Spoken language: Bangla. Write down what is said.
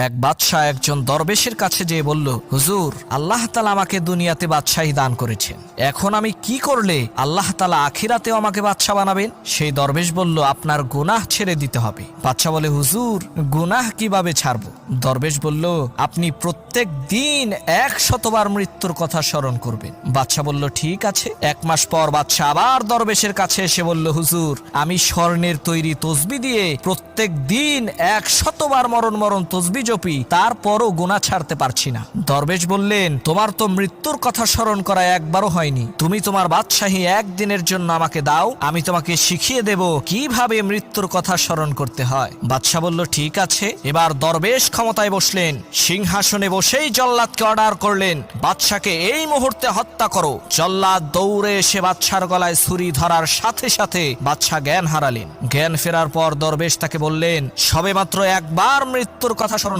এক বাদশাহ একজন দরবেশের কাছে যেয়ে বলল, হুজুর, আল্লাহ তাআলা আমাকে দুনিয়াতে বাদশাহী দান করেছেন, এখন আমি কি করলে আল্লাহ তাআলা আখিরাতেও আমাকে বাদশাহ বানাবেন? সেই দরবেশ বলল, আপনার গুনাহ ছেড়ে দিতে হবে। বাদশাহ বলে, হুজুর, গুনাহ কিভাবে ছাড়বো? দরবেশ বলল, আপনি প্রত্যেক দিন 100 বার মৃত্যুর কথা স্মরণ করবেন। বাদশাহ বলল, ঠিক আছে। 1 মাস পর বাদশাহ আবার দরবেশের কাছে এসে বলল, হুজুর, আমি স্বর্ণের তৈরি তসবি দিয়ে প্রত্যেক দিন 100 বার মরণ মরণ তসবি জপি, তারপরও গুনাহ ছাড়তে পারছি না। দরবেশ বললেন, তোমার তো মৃত্যুর কথা স্মরণ করা একবারও হয়নি, তুমি তোমার বাদশাহী একদিনের জন্য আমাকে দাও, আমি তোমাকে শিখিয়ে দেব কিভাবে মৃত্যুর কথা স্মরণ করতে হয়। বাদশাহ বলল, ঠিক আছে। এবার দরবেশ ক্ষমতায় বসলেন, সিংহাসনে বসেই জল্লাদকে অর্ডার করলেন, বাদশাকে এই মুহূর্তে হত্যা করো। জল্লাদ দৌড়ে এসে বাদশার গলায় ছুরি ধরার সাথে সাথে বাদশা জ্ঞান হারালেন। জ্ঞান ফেরার পর দরবেশ তাকে বললেন, সবেমাত্র একবার মৃত্যুর কথা স্মরণ